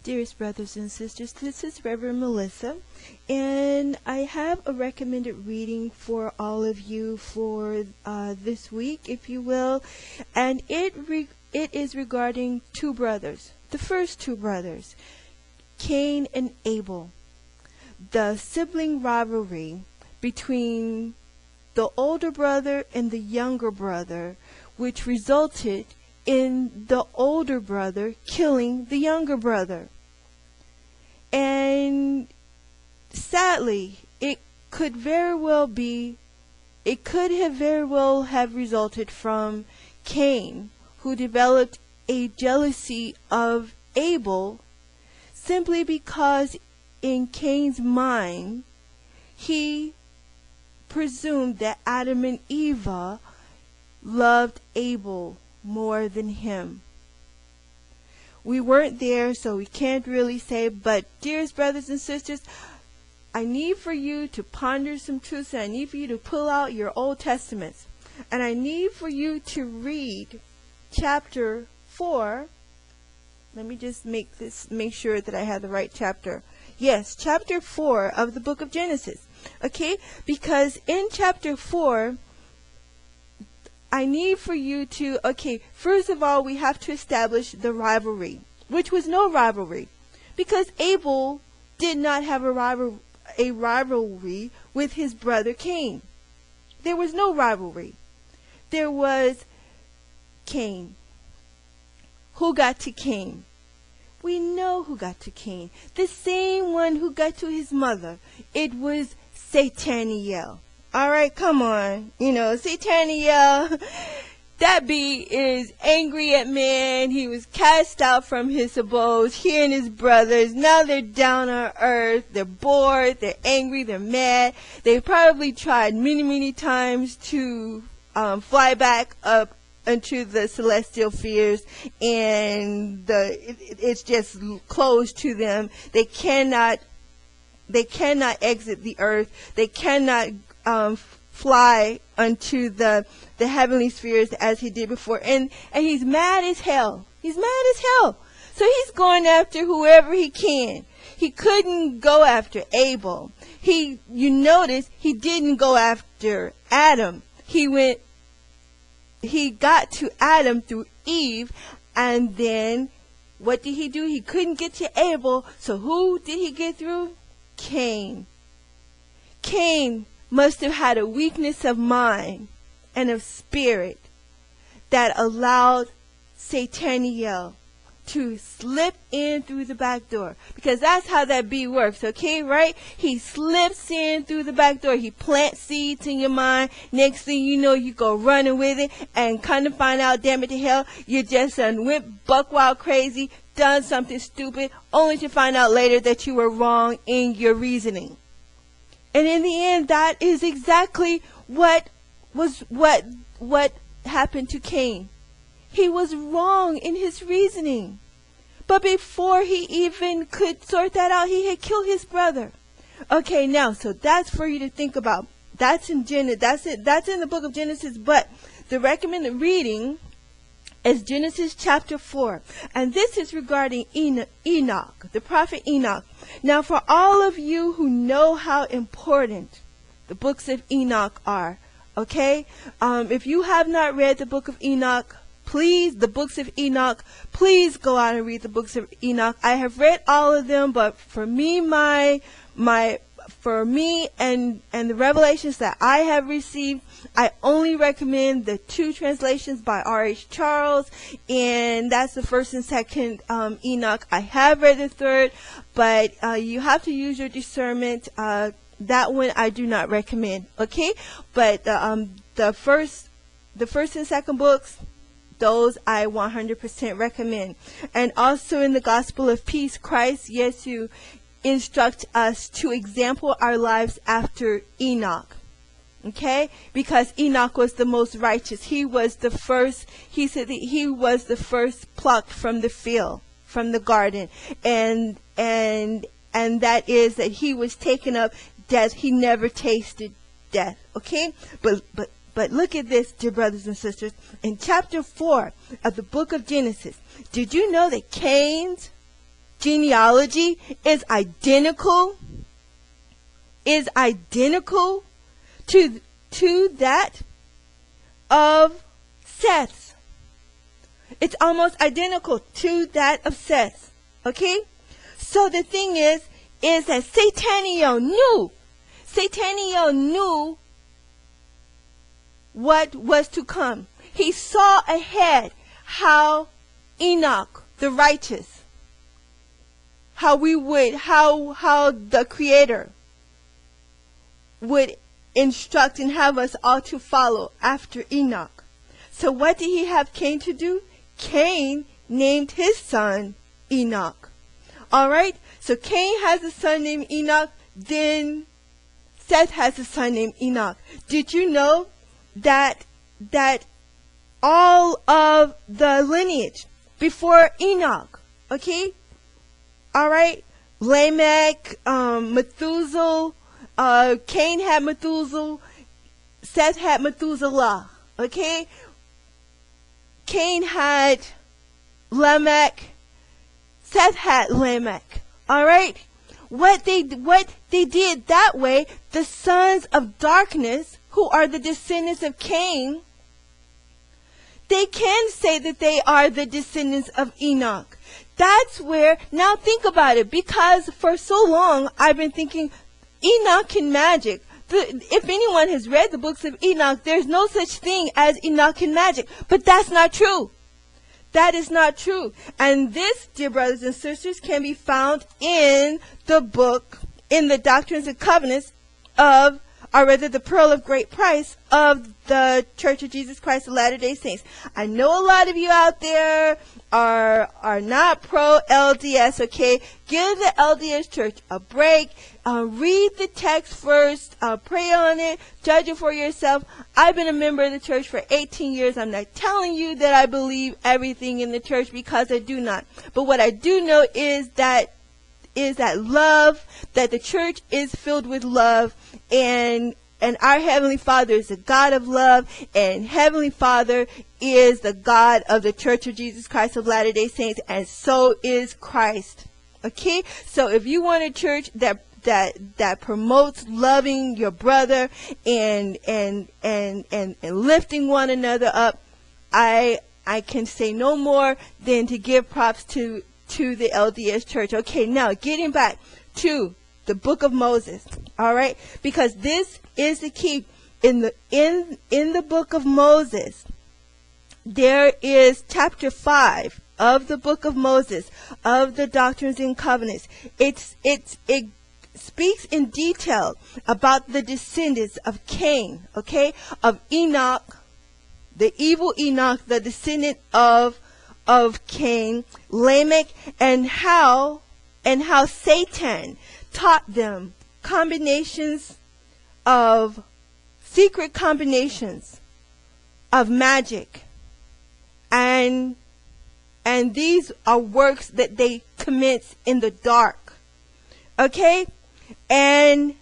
Dearest brothers and sisters, this is Reverend Melissa, and I have a recommended reading for all of you for this week, if you will, and it is regarding two brothers, the first two brothers, Cain and Abel, the sibling rivalry between the older brother and the younger brother, which resulted in the older brother killing the younger brother. And sadly, it could very well have resulted from Cain, who developed a jealousy of Abel simply because in Cain's mind he presumed that Adam and Eve loved Abel more than him. We weren't there, so we can't really say, but dearest brothers and sisters, I need for you to ponder some truths, and I need for you to pull out your Old Testaments, and I need for you to read chapter 4. Let me just make sure that I have the right chapter. Yes, chapter 4 of the book of Genesis. Okay? Because in chapter 4, I need for you to, first of all, we have to establish the rivalry, which was no rivalry, because Abel did not have a rivalry with his brother Cain. There was no rivalry. There was Cain. Who got to Cain? We know who got to Cain. The same one who got to his mother. It was Sataniel. Alright, come on. Sataniel, that bee is angry at man. He was cast out from his abode. He and his brothers, now they're down on earth. They're bored, they're angry, they're mad. They probably tried many, many times to fly back up into the celestial spheres, and it's just closed to them. They cannot exit the earth. They cannot fly unto the heavenly spheres as he did before, and he's mad as hell. He's mad as hell. So he's going after whoever he can. He couldn't go after Abel. You notice he didn't go after Adam. He got to Adam through Eve, and then what did he do? He couldn't get to Abel, so who did he get through? Cain. Cain must have had a weakness of mind and of spirit that allowed Sataniel to slip in through the back door, because that's how that bee works, okay, right? He slips in through the back door. He plants seeds in your mind. Next thing you know, you go running with it, and kind of find out, damn it to hell, you just went buck wild crazy, done something stupid, only to find out later that you were wrong in your reasoning. And in the end, that is exactly what happened to Cain. He was wrong in his reasoning. But before he even could sort that out, he had killed his brother. Okay, now, so that's for you to think about. That's in the book of Genesis, but the recommended reading is Genesis chapter 4. And this is regarding Enoch, the prophet Enoch. Now, for all of you who know how important the books of Enoch are, okay? If you have not read the book of Enoch, please go out and read the books of Enoch. I have read all of them, but for me, and the revelations that I have received, I only recommend the two translations by R.H. Charles, and that's the first and second Enoch. I have read the third, but you have to use your discernment. That one I do not recommend, okay? But the first and second books, those I 100% recommend. And also in the Gospel of Peace, Christ, Yesu, instruct us to example our lives after Enoch. Okay? Because Enoch was the most righteous. He was the first, he said that he was the first plucked from the field, from the garden. And that is that he was taken up death. He never tasted death. Okay? But look at this, dear brothers and sisters. In chapter 4 of the book of Genesis, did you know that Cain's genealogy is identical to that of Seth's. It's almost identical to that of Seth's. Okay? So the thing is that Satanio knew what was to come. He saw ahead how Enoch, the righteous, how the Creator would instruct and have us all to follow after Enoch. So what did he have Cain to do? Cain named his son Enoch. Alright, so Cain has a son named Enoch, then Seth has a son named Enoch. Did you know that all of the lineage before Enoch, okay? Alright, Lamech, Methuselah, Cain had Methuselah, Seth had Methuselah, okay? Cain had Lamech, Seth had Lamech, alright? What they did that way, the sons of darkness, who are the descendants of Cain, they can say that they are the descendants of Enoch. That's where, now think about it, because for so long I've been thinking Enochian Magick. If anyone has read the books of Enoch, there's no such thing as Enochian Magick. But that's not true. That is not true. And this, dear brothers and sisters, can be found in the book, in the Doctrines and Covenants of, or rather the Pearl of Great Price of the Church of Jesus Christ of Latter-day Saints. I know a lot of you out there are not pro-LDS, okay? Give the LDS Church a break. Read the text first. Pray on it. Judge it for yourself. I've been a member of the church for 18 years. I'm not telling you that I believe everything in the church, because I do not. But what I do know is that love, that the church is filled with love, and our Heavenly Father is a God of love, and Heavenly Father is the God of the Church of Jesus Christ of Latter-day Saints, and so is Christ. Okay? So if you want a church that promotes loving your brother and lifting one another up, I can say no more than to give props to the LDS Church. Okay, now getting back to the book of Moses, all right, because this is the key. In the book of Moses, there is chapter 5 of the book of Moses, of the Doctrines and Covenants. It speaks in detail about the descendants of Cain, okay, of Enoch, the evil Enoch, the descendant of Cain, Lamech, and how Satan taught them secret combinations of magic, and these are works that they commence in the dark, okay? And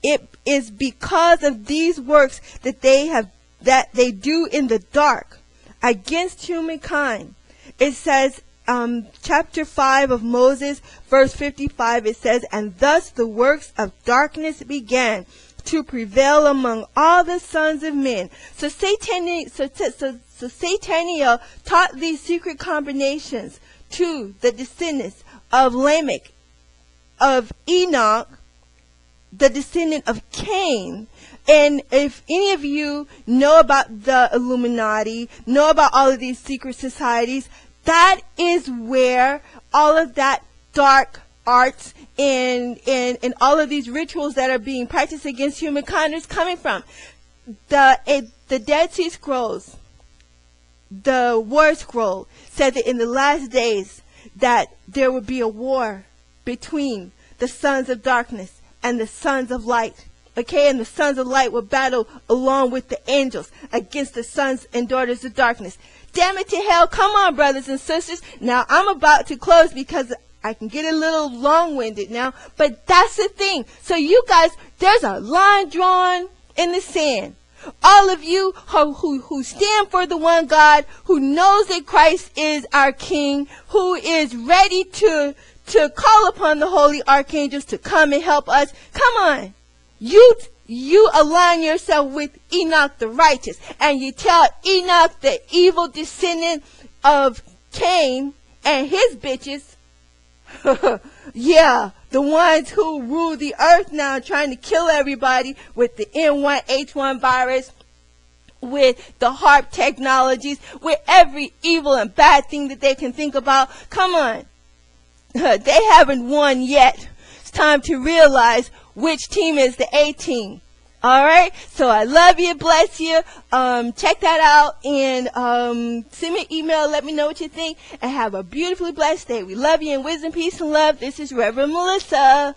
it is because of these works that they do in the dark against humankind. It says, chapter 5 of Moses, verse 55, it says, "And thus the works of darkness began to prevail among all the sons of men." So Satanio taught these secret combinations to the descendants of Lamech, of Enoch, the descendant of Cain. And if any of you know about the Illuminati, know about all of these secret societies, that is where all of that dark arts and all of these rituals that are being practiced against humankind is coming from. The Dead Sea Scrolls, the War Scroll, said that in the last days that there would be a war between the sons of darkness and the sons of light. Okay, and the sons of light will battle along with the angels against the sons and daughters of darkness. Damn it to hell, come on, brothers and sisters. Now, I'm about to close because I can get a little long-winded now, but that's the thing. So you guys, there's a line drawn in the sand. All of you who stand for the one God, who knows that Christ is our King, who is ready to to call upon the holy archangels to come and help us. Come on. You align yourself with Enoch the righteous, and you tell Enoch, the evil descendant of Cain and his bitches, yeah, the ones who rule the earth now, trying to kill everybody with the N1H1 virus, with the HARP technologies, with every evil and bad thing that they can think about. Come on. They haven't won yet. It's time to realize which team is the A team. All right? So I love you. Bless you. Check that out and send me an email. Let me know what you think. And have a beautifully blessed day. We love you in wisdom, peace, and love. This is Reverend Melissa.